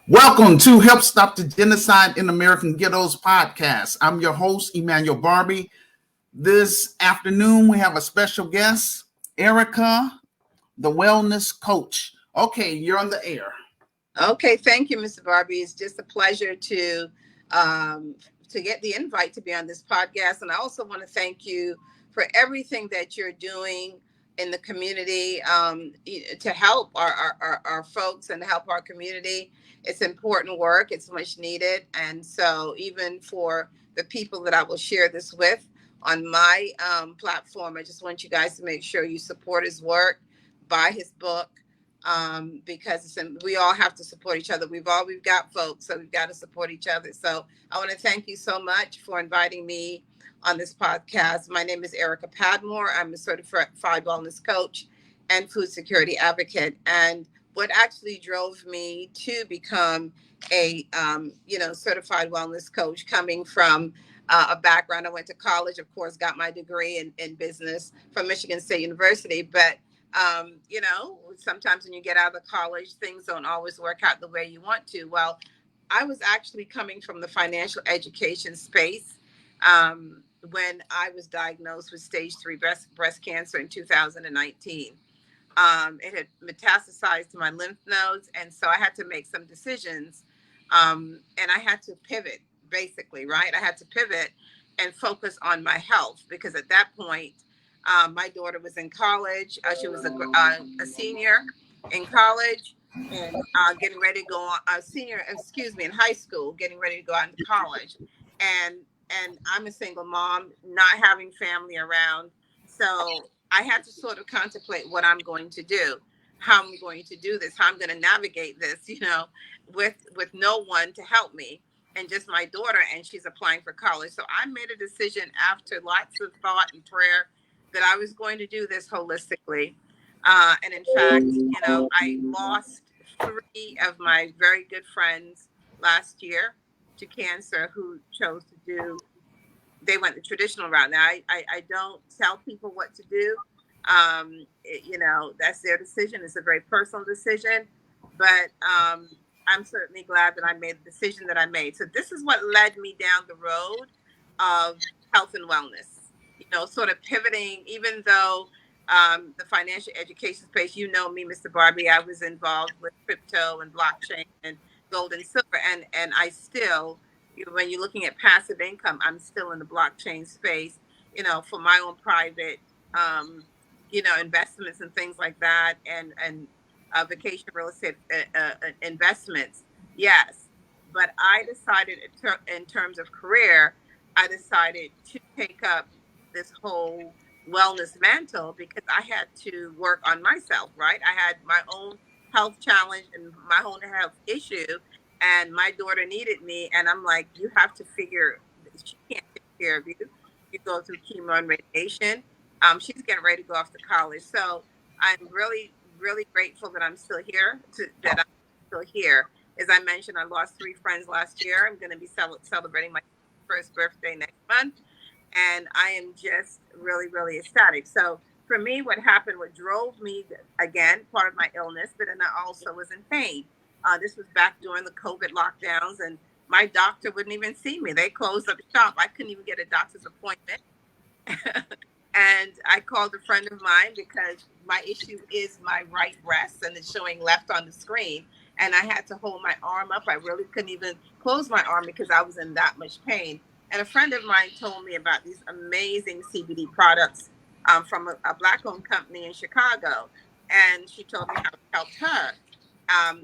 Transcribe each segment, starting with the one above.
Welcome to Help Stop the Genocide in American Ghettos podcast. I'm your host, Emmanuel Barbee. This afternoon, we have a special guest, Erica, the wellness coach. Okay, you're on the air. Okay, thank you, Mr. Barbee. It's just a pleasure to get the invite to be on this podcast, and I also want to thank you for everything that you're doing in the community to help our folks and to help our community. It's important work. It's much needed, and so even for the people that I will share this with on my platform, I just want you guys to make sure you support his work, buy his book because we all have to support each other. We've got folks, so we've got to support each other. So I want to thank you so much for inviting me on this podcast. My name is Erica Padmore. I'm a certified wellness coach and food security advocate. And what actually drove me to become a certified wellness coach, coming from a background, I went to college, of course, got my degree in business from Michigan State University, but sometimes when you get out of college, things don't always work out the way you want to. Well, I was actually coming from the financial education space when I was diagnosed with stage 3 breast cancer in 2019. It had metastasized to my lymph nodes, and so I had to make some decisions, and I had to pivot, basically, right? I had to pivot and focus on my health, because at that point, my daughter was in college. She was a senior in college and getting ready to go on, in high school, getting ready to go out into college. And I'm a single mom, not having family around. So I had to sort of contemplate what I'm going to do, how I'm going to do this, how I'm going to navigate this, with no one to help me and just my daughter, and she's applying for college. So I made a decision after lots of thought and prayer that I was going to do this holistically. And in fact, I lost 3 of my very good friends last year to cancer who chose to they went the traditional route. Now, I don't tell people what to do. That's their decision. It's a very personal decision. But I'm certainly glad that I made the decision that I made. So this is what led me down the road of health and wellness. Sort of pivoting, even though the financial education space, me, Mr. Barbee, I was involved with crypto and blockchain and gold and silver. And I still, when you're looking at passive income, I'm still in the blockchain space, for my own private, investments and things like that. And vacation real estate investments. Yes. But I decided in terms of career, I decided to take up this whole wellness mantle because I had to work on myself, right? I had my own health challenge and my own health issue, and my daughter needed me. And I'm like, you have to figure, she can't take care of you. You go through chemo and radiation. She's getting ready to go off to college. So I'm really, really grateful that I'm still here, As I mentioned, I lost 3 friends last year. I'm going to be celebrating my first birthday next month. And I am just really, really ecstatic. So for me, what drove me, again, part of my illness, but then I also was in pain. This was back during the COVID lockdowns, and my doctor wouldn't even see me. They closed up shop. I couldn't even get a doctor's appointment. And I called a friend of mine because my issue is my right breast, and it's showing left on the screen. And I had to hold my arm up. I really couldn't even close my arm because I was in that much pain. And a friend of mine told me about these amazing CBD products from a Black-owned company in Chicago. And she told me how it helped her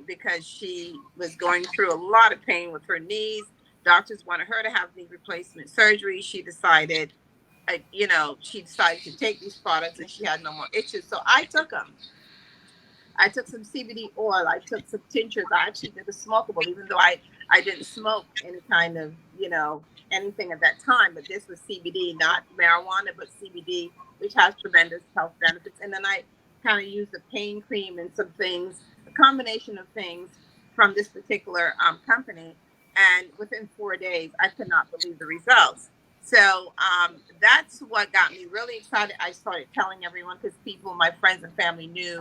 because she was going through a lot of pain with her knees. Doctors wanted her to have knee replacement surgery. She decided to take these products, and she had no more issues. So I took them. I took some CBD oil. I took some tinctures. I actually did a smokable, even though I didn't smoke any kind of, anything at that time. But this was CBD, not marijuana, but CBD, which has tremendous health benefits. And then I kind of used a pain cream and some things, a combination of things from this particular company. And within 4 days, I could not believe the results. So that's what got me really excited. I started telling everyone because people, my friends and family knew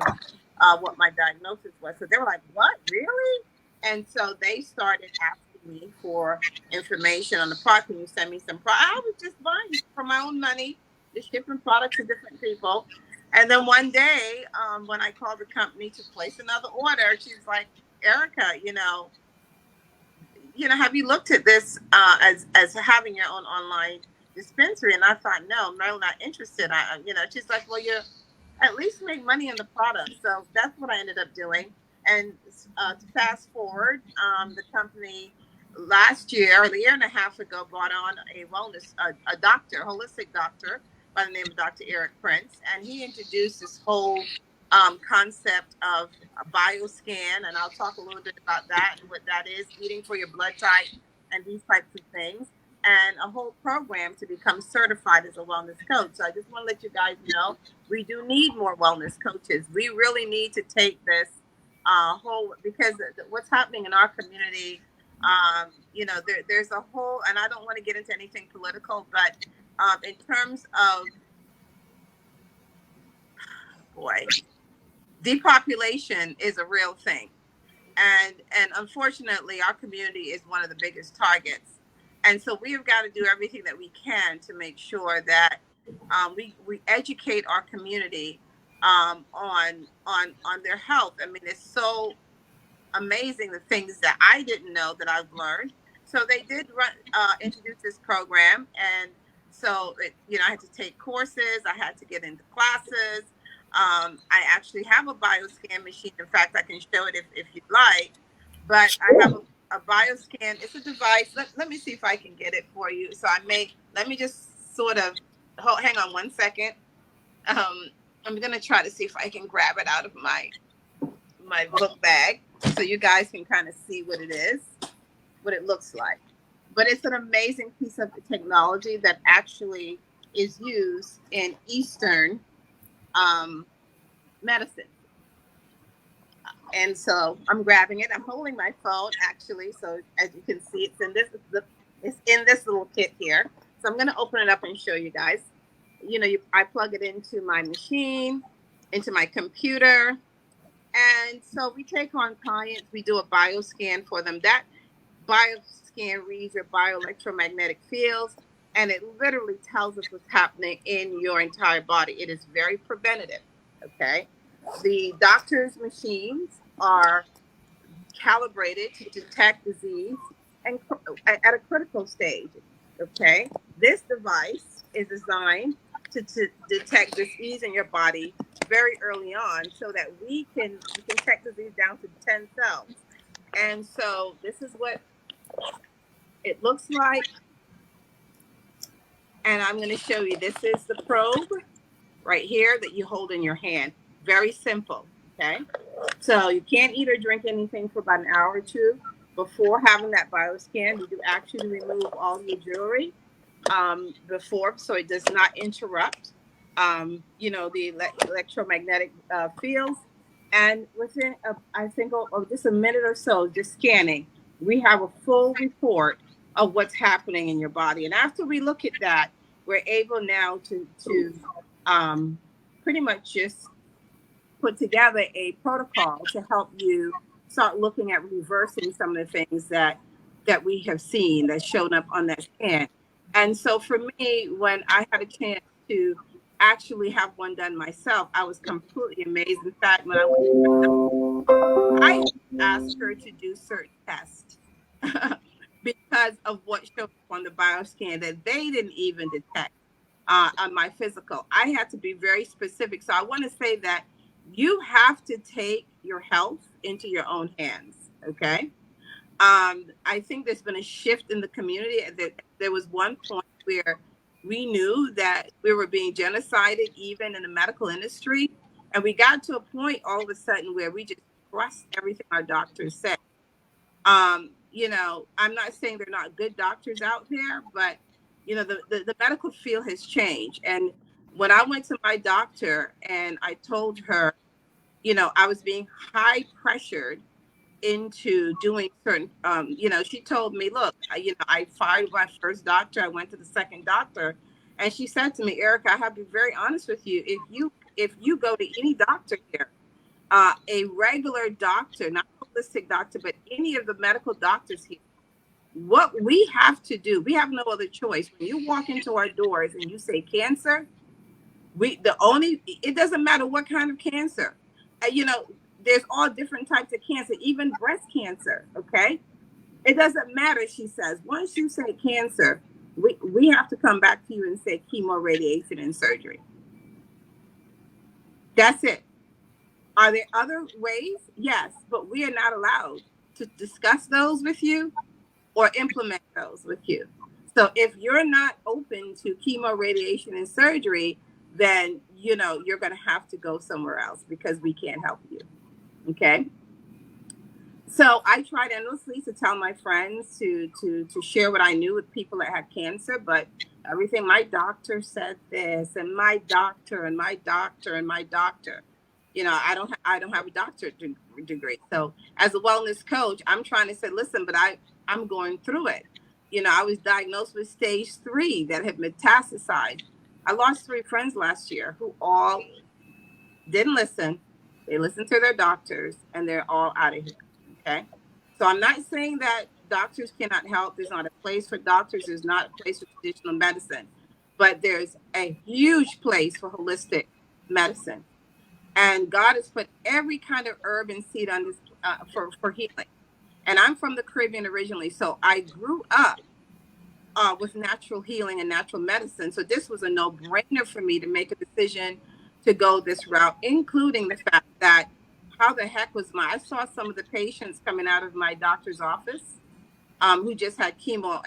what my diagnosis was. So they were like, what, really? And so they started asking me for information on the product. Can you send me some product? I was just buying for my own money, just shipping products to different people. And then one day, when I called the company to place another order, she's like, Erica, have you looked at this as having your own online dispensary? And I thought, no, I'm really not interested. She's like, well, you're at least make money on the product. So that's what I ended up doing. And to fast forward, the company last year, or a year and a half ago, brought on a a doctor, holistic doctor by the name of Dr. Eric Prince. And he introduced this whole concept of a bioscan. And I'll talk a little bit about that and what that is, eating for your blood type and these types of things. And a whole program to become certified as a wellness coach. So I just want to let you guys know we do need more wellness coaches. We really need to take this because what's happening in our community, there's a whole, and I don't want to get into anything political, but in terms of, depopulation is a real thing. And unfortunately, our community is one of the biggest targets. And so we've got to do everything that we can to make sure that we educate our community on their health. I mean, it's so amazing the things that I didn't know that I've learned. So they did introduce this program, and so I had to take courses. I had to get into classes. I actually have a bioscan machine. In fact, I can show it if you'd like. But I have a bioscan. It's a device. Let me see if I can get it for you. So let me just sort of hang on one second. I'm gonna try to see if I can grab it out of my book bag so you guys can kind of see what it is, what it looks like. But it's an amazing piece of technology that actually is used in Eastern medicine. And so I'm grabbing it. I'm holding my phone actually. So as you can see, it's in this little kit here. So I'm going to open it up and show you guys. I plug it into my machine, into my computer. And so we take on clients. We do a bioscan for them. That bioscan reads your bioelectromagnetic fields, and it literally tells us what's happening in your entire body. It is very preventative. Okay. The doctor's machines are calibrated to detect disease and at a critical stage. Okay. This device is designed to detect disease in your body very early on so that we can detect disease down to 10 cells. And so this is what it looks like. And I'm going to show you, this is the probe right here that you hold in your hand. Very simple. Okay. So you can't eat or drink anything for about an hour or two before having that bioscan. We do actually remove all your jewelry before, so it does not interrupt, the electromagnetic fields. And within, I think, just a minute or so, just scanning, we have a full report of what's happening in your body. And after we look at that, we're able now to pretty much just put together a protocol to help you start looking at reversing some of the things that we have seen that's shown up on that scan. And so for me, when I had a chance to actually have one done myself, I was completely amazed. In fact, when I asked her to do certain tests because of what showed up on the bioscan that they didn't even detect on my physical. I had to be very specific. So I want to say that you have to take your health into your own hands. Okay. I think there's been a shift in the community. There was one point where we knew that we were being genocided, even in the medical industry. And we got to a point all of a sudden where we just trust everything our doctors said. I'm not saying there are not good doctors out there, but the medical field has changed. And when I went to my doctor and I told her, I was being high pressured into doing certain, she told me, look, I fired my first doctor. I went to the second doctor. And she said to me, Erica, I have to be very honest with you. If you go to any doctor here, a regular doctor, not holistic doctor, but any of the medical doctors here, what we have to do, we have no other choice. When you walk into our doors and you say cancer, it doesn't matter what kind of cancer. There's all different types of cancer, even breast cancer. Okay, it doesn't matter. She says, once you say cancer, we have to come back to you and say chemo, radiation, and surgery. That's it. Are there other ways? Yes, but we are not allowed to discuss those with you or implement those with you. So if you're not open to chemo, radiation, and surgery, then you're going to have to go somewhere else because we can't help you. Okay. So I tried endlessly to tell my friends to share what I knew with people that had cancer, but everything, my doctor said this, and my doctor, and my doctor, and my doctor. I don't have a doctorate degree. So as a wellness coach, I'm trying to say, listen, but I'm going through it. I was diagnosed with stage 3 that had metastasized. I lost 3 friends last year who all didn't listen. They listened to their doctors, and they're all out of here. Okay. So I'm not saying that doctors cannot help. There's not a place for doctors. There's not a place for traditional medicine, but there's a huge place for holistic medicine. And God has put every kind of herb and seed on this for healing. And I'm from the Caribbean originally, so I grew up with natural healing and natural medicine. So this was a no-brainer for me to make a decision to go this route, including the fact that how the heck I saw some of the patients coming out of my doctor's office who just had chemo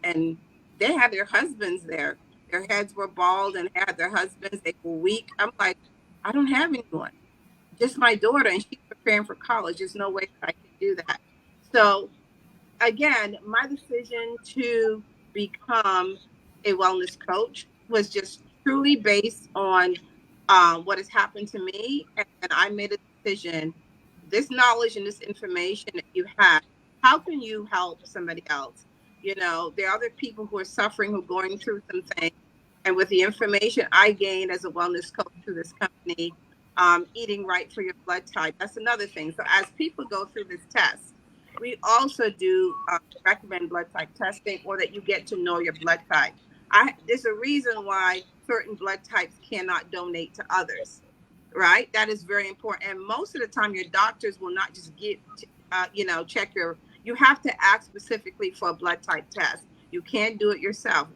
and they had their husbands there. Their heads were bald and had their husbands. They were weak. I'm like, I don't have anyone, just my daughter, and she's preparing for college. There's no way that I can do that. So again, my decision to become a wellness coach was just truly based on what has happened to me. And I made a decision, this knowledge and this information that you have, how can you help somebody else? There are other people who are suffering, who are going through some things. And with the information I gained as a wellness coach through this company, eating right for your blood type, that's another thing. So as people go through this test, we also do recommend blood type testing, or that you get to know your blood type. There's a reason why certain blood types cannot donate to others, right? That is very important. And most of the time, your doctors will not just check you have to ask specifically for a blood type test. You can't do it yourself,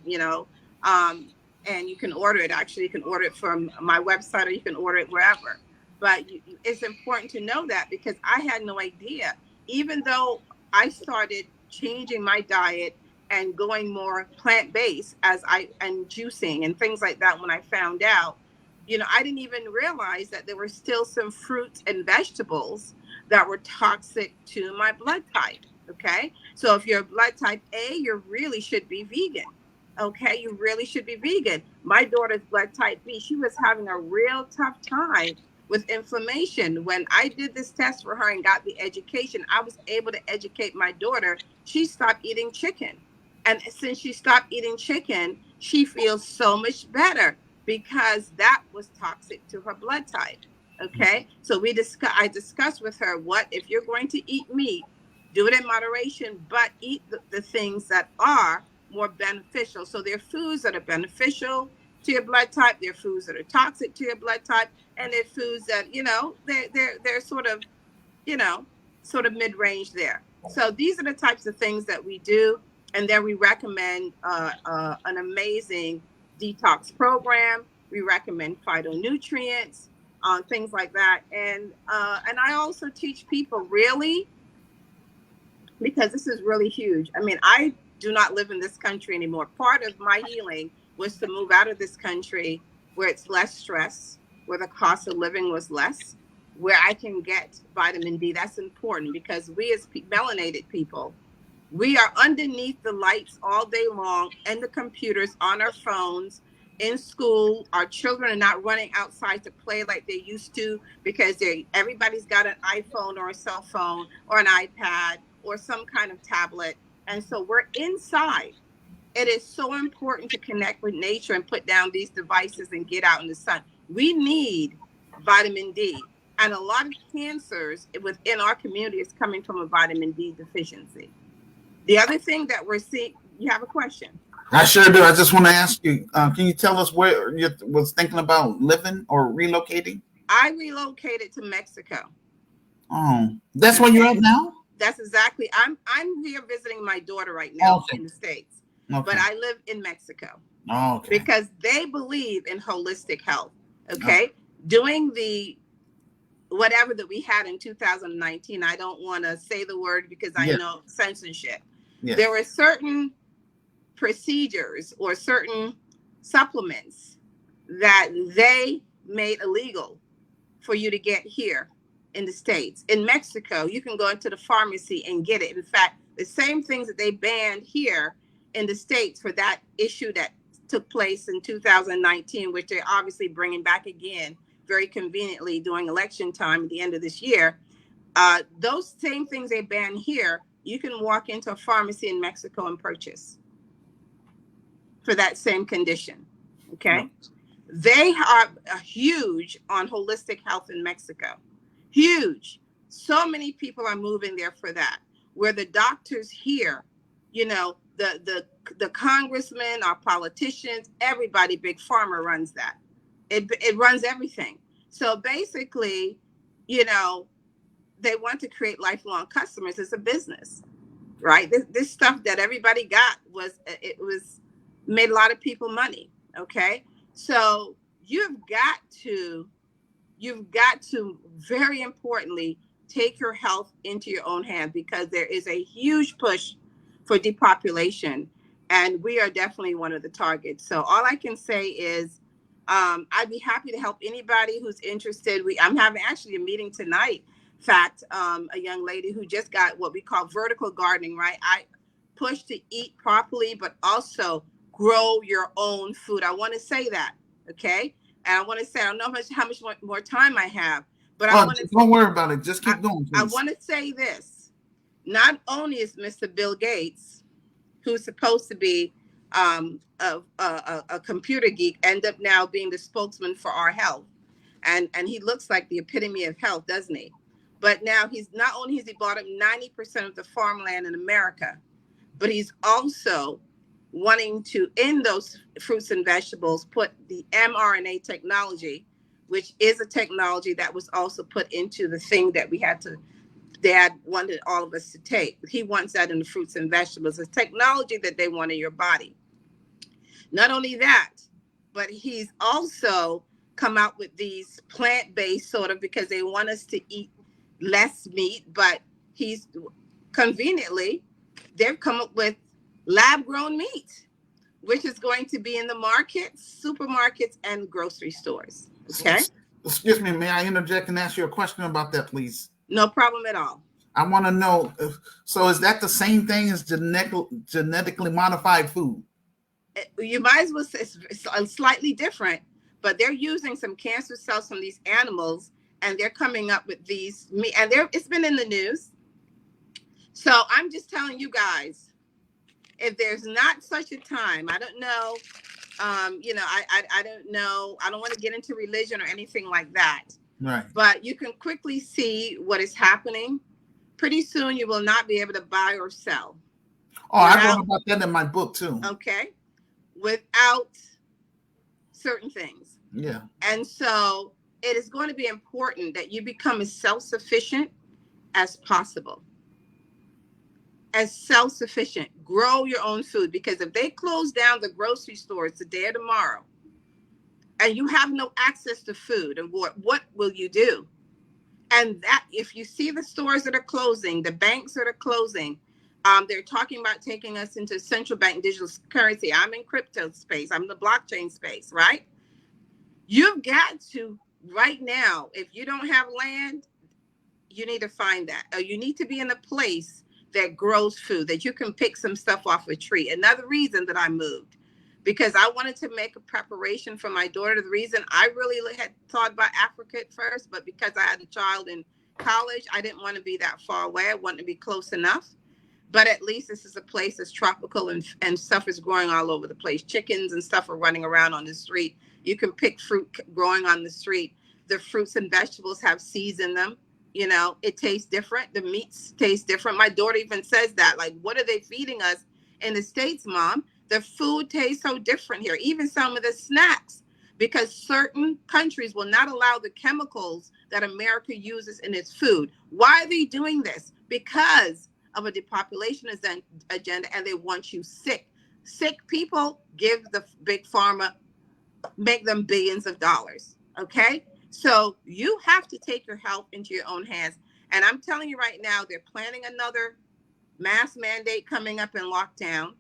and you can order it. Actually, you can order it from my website, or you can order it wherever. But it's important to know that, because I had no idea. Even though I started changing my diet and going more plant-based and juicing and things like that, when I found out, I didn't even realize that there were still some fruits and vegetables that were toxic to my blood type. Okay. So if you're blood type A, you really should be vegan. Okay. You really should be vegan. My daughter's blood type B, she was having a real tough time with inflammation. When I did this test for her and got the education, I was able to educate my daughter. She stopped eating chicken. And since she stopped eating chicken, she feels so much better, because that was toxic to her blood type. Okay. So I discussed with her, if you're going to eat meat, do it in moderation, but eat the things that are more beneficial. So there are foods that are beneficial to your blood type. There are foods that are toxic to your blood type. And there are foods that, they're sort of mid-range there. So these are the types of things that we do. And then we recommend an amazing detox program. We recommend phytonutrients, things like that. And I also teach people, really, because this is really huge. I mean, I do not live in this country anymore. Part of my healing was to move out of this country where it's less stress, where the cost of living was less, where I can get vitamin D. That's important, because we as melanated people, we are underneath the lights all day long, and the computers, on our phones, in school. Our children are not running outside to play like they used to, because everybody's got an iPhone or a cell phone or an iPad or some kind of tablet. And so we're inside. It is so important to connect with nature and put down these devices and get out in the sun. We need vitamin D. And a lot of cancers within our community is coming from a vitamin D deficiency. The other thing that we're seeing, you have a question? I sure do. I just want to ask you, can you tell us where you was thinking about living or relocating? I relocated to Mexico. Oh, that's where you're Okay. at now? That's exactly. I'm here visiting my daughter right now Okay. in the States, but Okay. I live in Mexico Okay. because they believe in holistic health. Okay. Okay. Doing the whatever that we had in 2019, I don't want to say the word because I Yes. know censorship. Yes. There were certain procedures or certain supplements that they made illegal for you to get here in the States. In Mexico, you can go into the pharmacy and get it. In fact, the same things that they banned here in the States for that issue that took place in 2019, which they're obviously bringing back again very conveniently during election time at the end of this year. Those same things they ban here, you can walk into a pharmacy in Mexico and purchase for that same condition. Okay. They are huge on holistic health in Mexico. Huge. So many people are moving there for that. Where the doctors here, the congressmen, our politicians, everybody, big pharma runs that. It runs everything. So basically, you know, they want to create lifelong customers. It's a business, right? This stuff that everybody got was made a lot of people money. Okay, so you've got to very importantly take your health into your own hand because there is a huge push for depopulation, and we are definitely one of the targets. So all I can say is I'd be happy to help anybody who's interested. I'm having actually a meeting tonight. In fact, a young lady who just got what we call vertical gardening, right? I push to eat properly, but also grow your own food. I want to say that, okay? And I want to say, I don't know how much more time I have, but I want to Don't worry about it. Just I, keep going, I please. want to say this. Not only is Mr. Bill Gates, who's supposed to be a computer geek, end up now being the spokesman for our health. And he looks like the epitome of health, doesn't he? But now he's not only has he bought up 90% of the farmland in America, but he's also wanting to, in those fruits and vegetables, put the mRNA technology, which is a technology that was also put into the thing that Dad wanted all of us to take. He wants that in the fruits and vegetables. It's technology that they want in your body. Not only that, but he's also come out with these plant-based sort of, because they want us to eat less meat, but he's conveniently, they've come up with lab-grown meat, which is going to be in the markets, supermarkets, and grocery stores. Okay? Excuse me, may I interject and ask you a question about that, please? No problem at all. I want to know, so is that the same thing as genetically modified food? You might as well say it's slightly different, but they're using some cancer cells from these animals, and they're coming up with these meat, and it's been in the news. So I'm just telling you guys, if there's not such a time, I don't know, I don't know, I don't want to get into religion or anything like that. Right. But you can quickly see what is happening. Pretty soon you will not be able to buy or sell. Oh, I wrote about that in my book too. Okay. Without certain things. Yeah. And so it is going to be important that you become as self-sufficient as possible. As self-sufficient. Grow your own food, because if they close down the grocery stores today or tomorrow, and you have no access to food, and what will you do? And that, if you see the stores that are closing, the banks that are closing, they're talking about taking us into central bank digital currency. I'm in crypto space. I'm in the blockchain space, right? You've got to, right now, if you don't have land, you need to find that. Or you need to be in a place that grows food, that you can pick some stuff off a tree. Another reason that I moved, because I wanted to make a preparation for my daughter. The reason I really had thought about Africa at first, but because I had a child in college, I didn't want to be that far away. I wanted to be close enough. But at least this is a place that's tropical, and stuff is growing all over the place. Chickens and stuff are running around on the street. You can pick fruit growing on the street. The fruits and vegetables have seeds in them. You know, it tastes different. The meats taste different. My daughter even says that, like, what are they feeding us in the States, Mom? The food tastes so different here. Even some of the snacks, because certain countries will not allow the chemicals that America uses in its food. Why are they doing this? Because of a depopulation agenda, and they want you sick. Sick people give the big pharma, make them billions of dollars. Okay. So you have to take your health into your own hands. And I'm telling you right now, they're planning another mass mandate coming up in lockdown,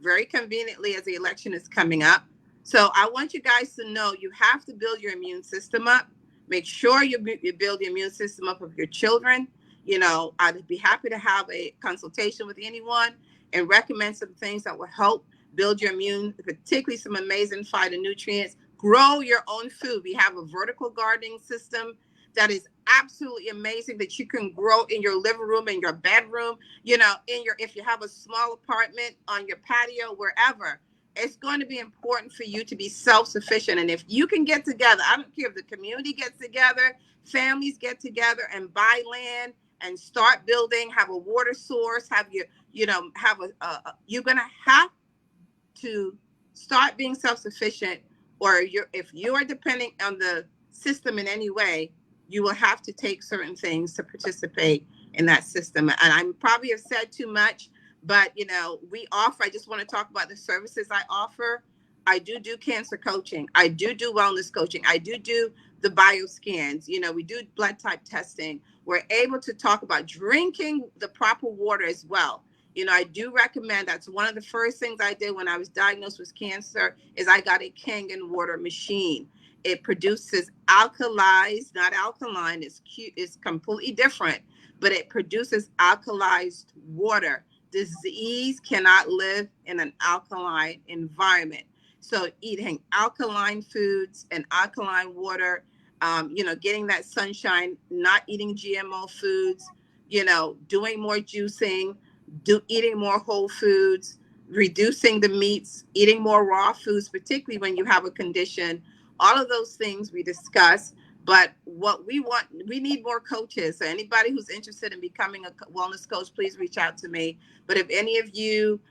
very conveniently as the election is coming up. So I want you guys to know you have to build your immune system up. Make sure you build the immune system up of your children. You know, I'd be happy to have a consultation with anyone and recommend some things that will help build your immune, particularly some amazing phytonutrients. Grow your own food. We have a vertical gardening system that is absolutely amazing, that you can grow in your living room, in your bedroom, you know, if you have a small apartment, on your patio, wherever. It's going to be important for you to be self-sufficient. And if you can get together, I don't care if the community gets together, families get together and buy land and start building, have a water source, you're going to have to start being self-sufficient, or if you are depending on the system in any way, you will have to take certain things to participate in that system. And I probably have said too much, but you know, I just want to talk about the services I offer. I do cancer coaching. I do wellness coaching. I do the bioscans. You know, we do blood type testing. We're able to talk about drinking the proper water as well. You know, I do recommend, that's one of the first things I did when I was diagnosed with cancer, is I got a Kangen water machine. It produces alkalized, not alkaline. It's completely different, but it produces alkalized water. Disease cannot live in an alkaline environment. So eating alkaline foods and alkaline water, getting that sunshine, not eating GMO foods, doing more juicing, eating more whole foods, reducing the meats, eating more raw foods, particularly when you have a condition. All of those things we discuss. But what we want, we need more coaches. So anybody who's interested in becoming a wellness coach, please reach out to me. But if any of you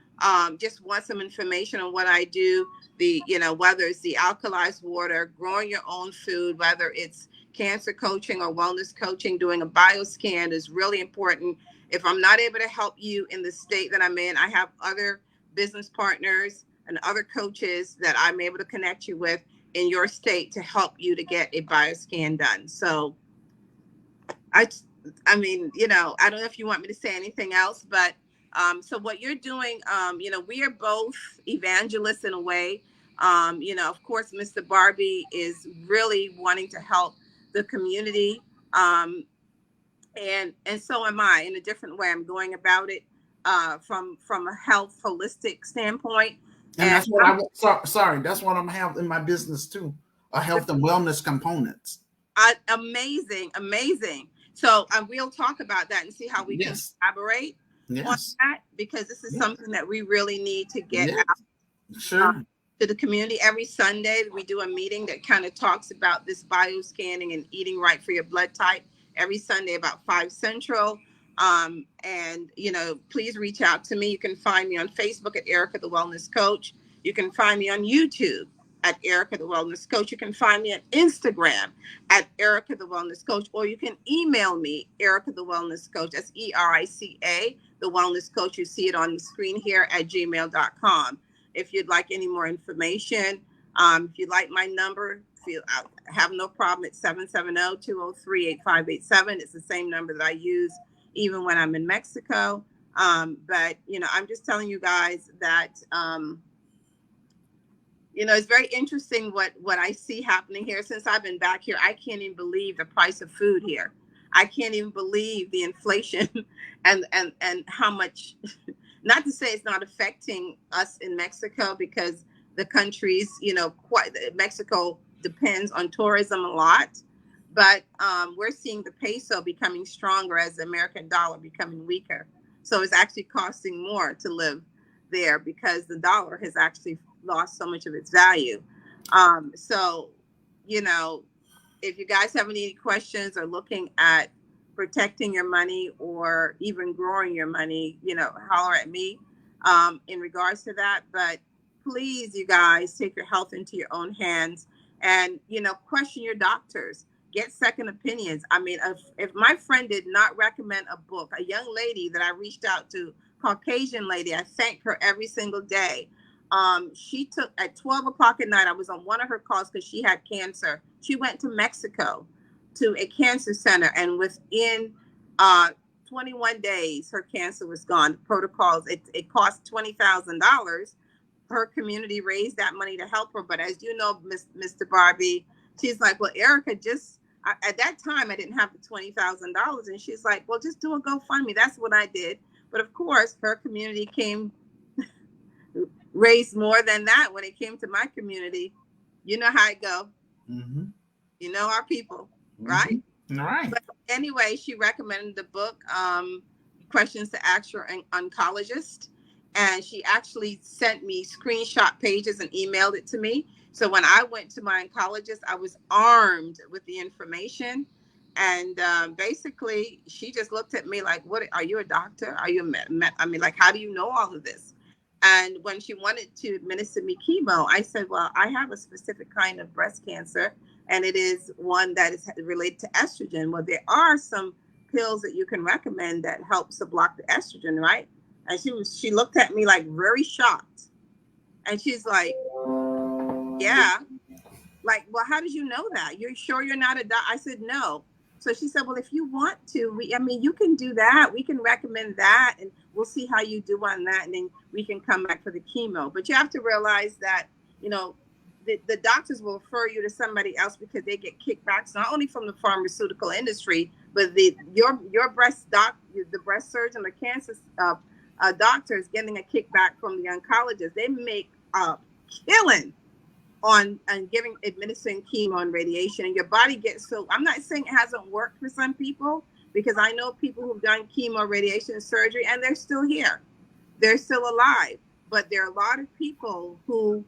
just want some information on what I do, whether it's the alkalized water, growing your own food, whether it's cancer coaching or wellness coaching, doing a bioscan is really important. If I'm not able to help you in the state that I'm in, I have other business partners and other coaches that I'm able to connect you with in your state to help you to get a bioscan done. So I mean, I don't know if you want me to say anything else, but so what you're doing, we are both evangelists in a way. Of course, Mr. Barbee is really wanting to help the community. And so am I, in a different way. I'm going about it from a health holistic standpoint. And that's what that's what I'm having in my business too. A health and wellness components. Amazing. So we'll talk about that and see how we can collaborate on that, because this is something that we really need to get out to the community. Every Sunday, we do a meeting that kind of talks about this bioscanning and eating right for your blood type. Every Sunday about 5 Central. Please reach out to me. You can find me on Facebook at Erica the Wellness Coach. You can find me on YouTube at Erica the Wellness Coach. You can find me on Instagram at Erica the Wellness Coach, or you can email me, Erica the Wellness Coach. That's ERICA, the Wellness Coach. You see it on the screen here at gmail.com. If you'd like any more information, if you'd like my number, I have no problem. It's 770-203-8587. It's the same number that I use even when I'm in Mexico. But I'm just telling you guys that, it's very interesting what I see happening here. Since I've been back here, I can't even believe the price of food here. I can't even believe the inflation and how much, not to say it's not affecting us in Mexico, because the countries, Mexico depends on tourism a lot, but we're seeing the peso becoming stronger as the American dollar becoming weaker. So it's actually costing more to live there because the dollar has actually lost so much of its value. if you guys have any questions or looking at protecting your money or even growing your money, holler at me in regards to that. But please, you guys, take your health into your own hands and, question your doctors. Get second opinions. I mean, if my friend did not recommend a book, a young lady that I reached out to, Caucasian lady, I thank her every single day. She took at 12 o'clock at night. I was on one of her calls because she had cancer. She went to Mexico to a cancer center, and within 21 days, her cancer was gone. The protocols, it cost $20,000. Her community raised that money to help her. But as you know, Mr. Barbee, she's like, well, Erica, at that time, I didn't have the $20,000. And she's like, well, just do a GoFundMe. That's what I did. But of course, her community raised more than that when it came to my community. You know how it go. Mm-hmm. You know our people, right? Mm-hmm. All right. But anyway, she recommended the book, Questions to Ask Your Oncologist. And she actually sent me screenshot pages and emailed it to me. So when I went to my oncologist, I was armed with the information. And basically, she just looked at me like, "What? Are you a doctor? Are you like, how do you know all of this?" And when she wanted to administer me chemo, I said, "Well, I have a specific kind of breast cancer, and it is one that is related to estrogen. Well, there are some pills that you can recommend that helps to block the estrogen, right?" And she looked at me like very shocked, and she's like, "Yeah." Like, well, how did you know that? You're sure you're not a doctor? I said, no. So she said, well, if you want to, you can do that. We can recommend that, and we'll see how you do on that, and then we can come back for the chemo. But you have to realize that, the doctors will refer you to somebody else because they get kickbacks, not only from the pharmaceutical industry, but your breast the breast surgeon, the cancer doctor is getting a kickback from the oncologist. They make a killing on administering chemo and radiation, and your body gets so. I'm not saying it hasn't worked for some people, because I know people who've done chemo, radiation, surgery, and they're still here, they're still alive. But there are a lot of people who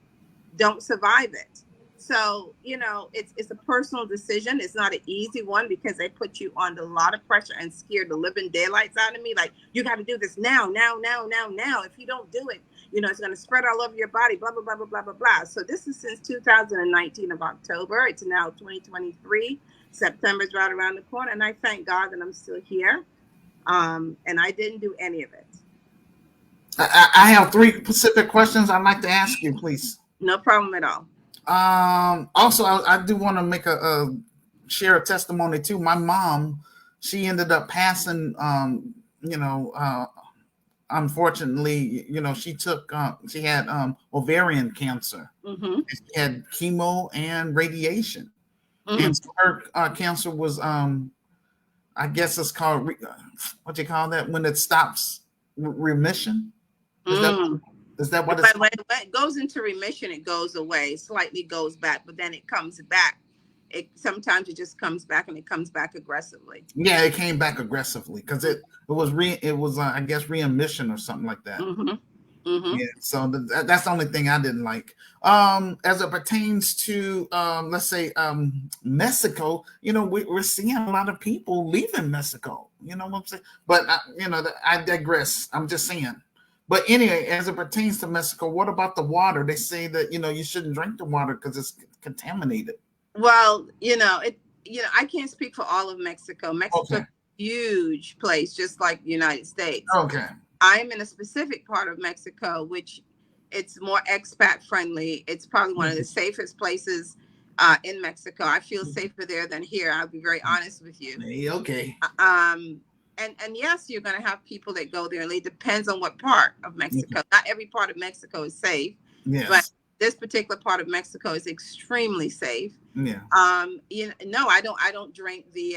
don't survive it. So it's a personal decision. It's not an easy one because they put you under a lot of pressure and scare the living daylights out of me. Like, you got to do this now. If you don't do it, it's going to spread all over your body, blah, blah, blah, blah, blah, blah, blah. So this is since 2019 of October. It's now 2023. September's right around the corner. And I thank God that I'm still here. And I didn't do any of it. I have 3 specific questions I'd like to ask you, please. No problem at all. Also, I do want to share a testimony too. My mom, she ended up passing, unfortunately, she had ovarian cancer. Mm-hmm. She had chemo and radiation. Mm-hmm. And so her cancer was, I guess it's called, what do you call that? When it stops remission? Is that what it's? When it goes into remission, it goes away, slightly goes back, but then it comes back. Sometimes it just comes back, and it comes back aggressively. Yeah, it came back aggressively because it was I guess readmission or something like that. Mm-hmm. Mm-hmm. Yeah, so that's the only thing I didn't like. As it pertains to let's say Mexico, we're seeing a lot of people leaving Mexico. You know what I'm saying? But I digress. I'm just saying. But anyway, as it pertains to Mexico, what about the water? They say that you shouldn't drink the water because it's contaminated. Well, I can't speak for all of Mexico. Mexico's a huge place, just like the United States. Okay. I'm in a specific part of Mexico, which it's more expat friendly. It's probably one of the safest places in Mexico. I feel safer there than here. I'll be very honest with you. Hey, okay. And yes, you're going to have people that go there, and it depends on what part of Mexico. Not every part of Mexico is safe, but this particular part of Mexico is extremely safe. Yeah. No, I don't drink the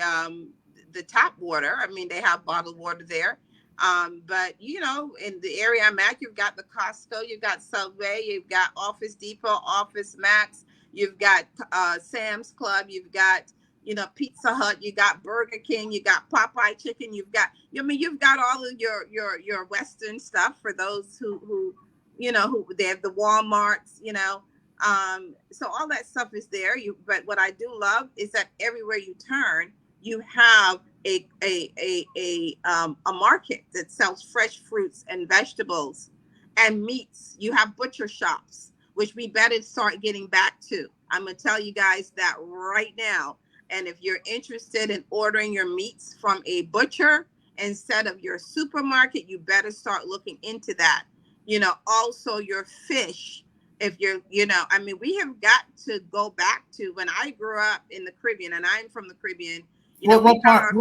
tap water. I mean, they have bottled water there. But in the area I'm at, you've got the Costco, you've got Subway, you've got Office Depot, Office Max, you've got Sam's Club, you've got Pizza Hut, you got Burger King, you got Popeye Chicken, you've got all of your Western stuff for those who they have the Walmarts, So all that stuff is there. But what I do love is that everywhere you turn, you have a market that sells fresh fruits and vegetables and meats. You have butcher shops, which we better start getting back to. I'm gonna tell you guys that right now. And if you're interested in ordering your meats from a butcher instead of your supermarket, you better start looking into that. Also your fish. If I mean, we have got to go back to when I grew up in the Caribbean, and I'm from the Caribbean. What part?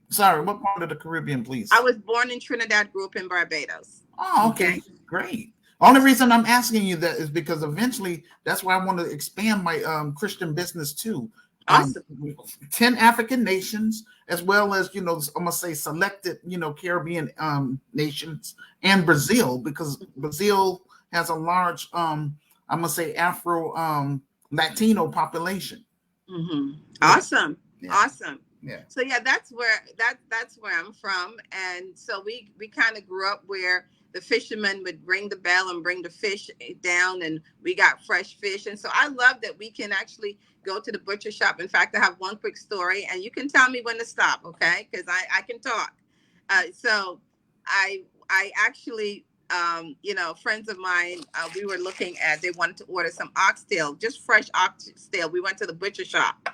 Sorry, what part of the Caribbean, please? I was born in Trinidad, grew up in Barbados. Oh, okay. Great. Only reason I'm asking you that is because eventually that's why I want to expand my Christian business too. Awesome. 10 African nations, as well as, I'm gonna say selected, Caribbean nations, and Brazil, because Brazil has a large I'm gonna say Afro Latino population. Mm-hmm. Awesome. Yeah. Awesome. Yeah. So yeah, that's where I'm from, and so we kind of grew up where the fishermen would ring the bell and bring the fish down, and we got fresh fish. And so I love that we can actually go to the butcher shop. In fact, I have one quick story, and you can tell me when to stop, okay? Because I can talk. So I actually friends of mine, we were looking at, they wanted to order some oxtail, just fresh oxtail. We went to the butcher shop,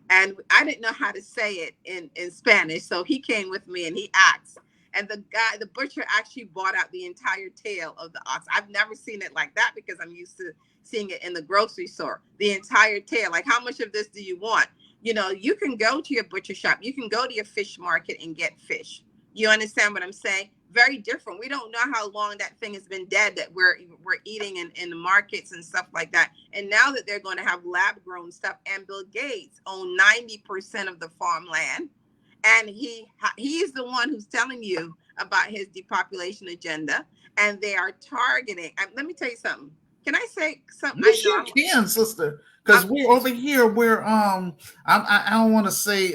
and I didn't know how to say it in Spanish. So he came with me and he asked. And the butcher actually bought out the entire tail of the ox. I've never seen it like that because I'm used to seeing it in the grocery store. The entire tail. Like, how much of this do you want? You can go to your butcher shop. You can go to your fish market and get fish. You understand what I'm saying? Very different. We don't know how long that thing has been dead that we're eating in the markets and stuff like that. And now that they're going to have lab grown stuff, and Bill Gates owned 90% of the farmland, and he's the one who's telling you about his depopulation agenda, and they are targeting. Let me tell you something. Can I say something? You sure can, sister. Because we're over here. We're I don't want to say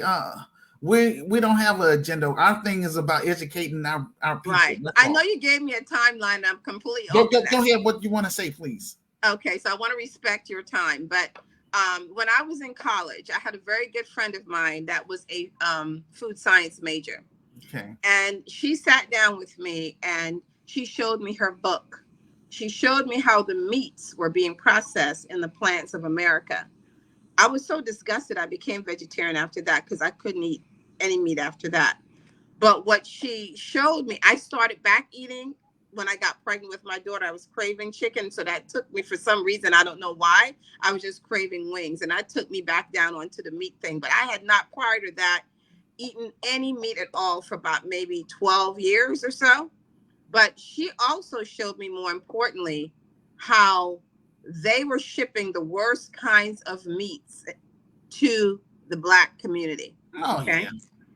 we don't have an agenda. Our thing is about educating our people. Right. I know you gave me a timeline. I'm completely go ahead. What you want to say, please? Okay, so I want to respect your time, but when I was in college, I had a very good friend of mine that was a food science major. Okay. And she sat down with me and she showed me her book. She showed me how the meats were being processed in the plants of America. I was so disgusted, I became vegetarian after that because I couldn't eat any meat after that. But what she showed me, I started back eating when I got pregnant with my daughter. I was craving chicken. So that took me, for some reason, I don't know why, I was just craving wings. And that took me back down onto the meat thing. But I had not, prior to that, eaten any meat at all for about maybe 12 years or so. But she also showed me, more importantly, how they were shipping the worst kinds of meats to the Black community. Oh, okay. Yeah.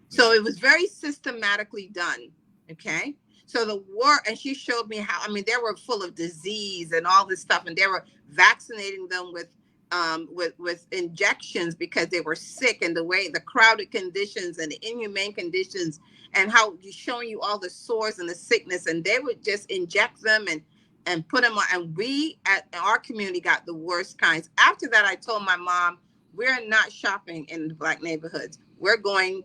So it was very systematically done. Okay. So and she showed me how, I mean, they were full of disease and all this stuff, and they were vaccinating them with injections because they were sick, and the crowded conditions and the inhumane conditions, and how you're showing you all the sores and the sickness, and they would just inject them and put them on. And we at our community got the worst kinds. After that, I told my mom, we're not shopping in the Black neighborhoods. We're going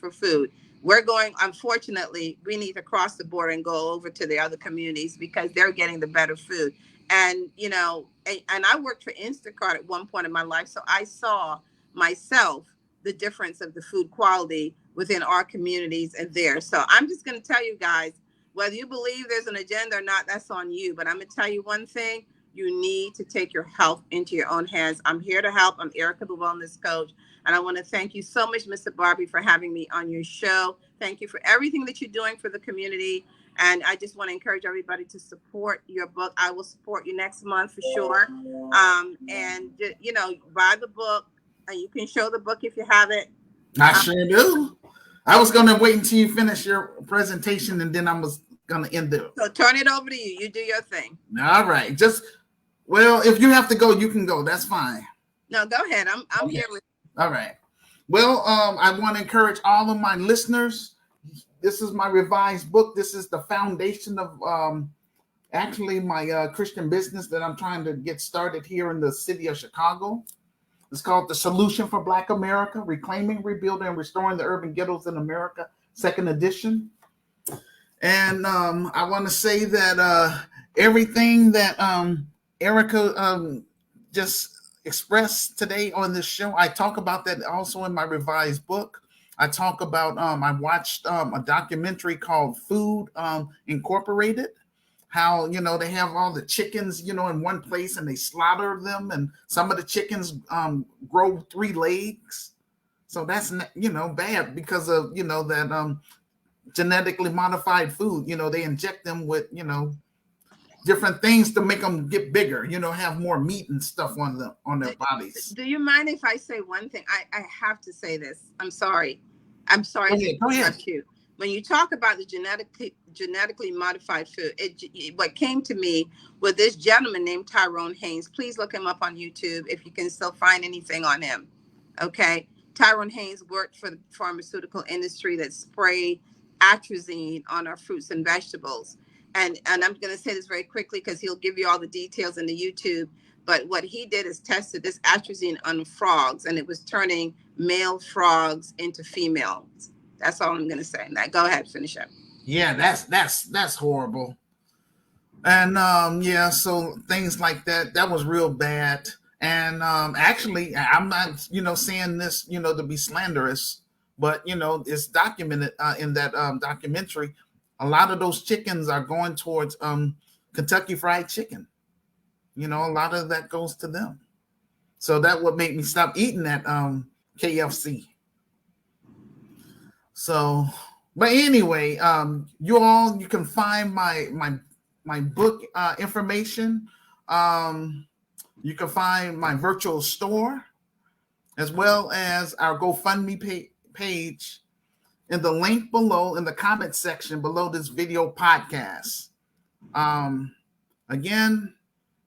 for food. We're going, unfortunately, we need to cross the border and go over to the other communities because they're getting the better food. And, and I worked for Instacart at one point in my life. So I saw myself the difference of the food quality within our communities and there. So I'm just going to tell you guys, whether you believe there's an agenda or not, that's on you. But I'm going to tell you one thing. You need to take your health into your own hands. I'm here to help. I'm Erica, the wellness coach. And I want to thank you so much, Mr. Barbee, for having me on your show. Thank you for everything that you're doing for the community. And I just want to encourage everybody to support your book. I will support you next month for sure. And, buy the book. You can show the book if you have it. I sure do. I was going to wait until you finish your presentation, and then I was going to end it. So turn it over to you. You do your thing. All right. If you have to go, you can go. That's fine. No, go ahead. I'm okay. Here with you. All right. Well, I want to encourage all of my listeners. This is my revised book. This is the foundation of actually my Christian business that I'm trying to get started here in the city of Chicago. It's called The Solution for Black America: Reclaiming, Rebuilding, and Restoring the Urban Ghettos in America, second edition. And I want to say that everything that Erica just expressed today on this show, I talk about that also in my revised book. I talk about, I watched a documentary called Food Incorporated, how, they have all the chickens, in one place and they slaughter them. And some of the chickens grow 3 legs. So that's, bad because of, that genetically modified food. They inject them with, different things to make them get bigger, have more meat and stuff on them, on their bodies. Do you mind if I say one thing? I have to say this. I'm sorry to interrupt you. When you talk about the genetically modified food, what came to me was this gentleman named Tyrone Haynes. Please look him up on YouTube if you can still find anything on him. Okay. Tyrone Haynes worked for the pharmaceutical industry that sprayed atrazine on our fruits and vegetables. And I'm going to say this very quickly because he'll give you all the details in the YouTube. But what he did is tested this atrazine on frogs, and it was turning male frogs into females. That's all I'm going to say. Now, go ahead, finish up. Yeah, that's horrible. And so things like that was real bad. And actually, I'm not, saying this, to be slanderous, but it's documented in that documentary. A lot of those chickens are going towards Kentucky Fried Chicken. A lot of that goes to them. So that would make me stop eating that KFC. So, but anyway, you can find my book information. You can find my virtual store, as well as our GoFundMe page in the link below in the comment section below this video podcast. Again,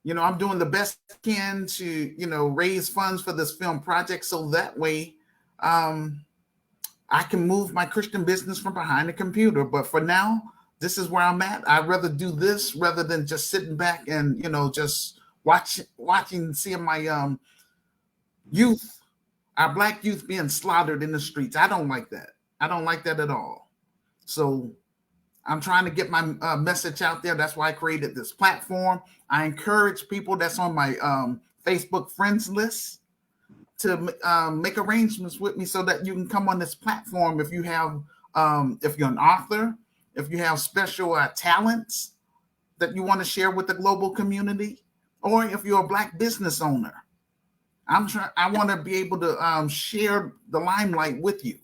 I'm doing the best I can to, raise funds for this film project, so that way I can move my Christian business from behind the computer. But for now, this is where I'm at. I'd rather do this rather than just sitting back and, just watching, seeing my youth, our Black youth being slaughtered in the streets. I don't like that. I don't like that at all. So I'm trying to get my message out there. That's why I created this platform. I encourage people that's on my Facebook friends list to make arrangements with me so that you can come on this platform if you have, if you're an author, if you have special talents that you want to share with the global community, or if you're a Black business owner. I want to be able to share the limelight with you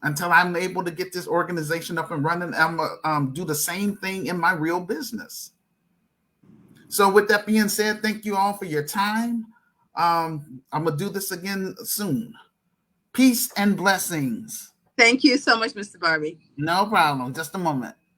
until I'm able to get this organization up and running. I'm going to do the same thing in my real business. So with that being said, thank you all for your time. I'm going to do this again soon. Peace and blessings. Thank you so much, Mr. Barbee. No problem. Just a moment.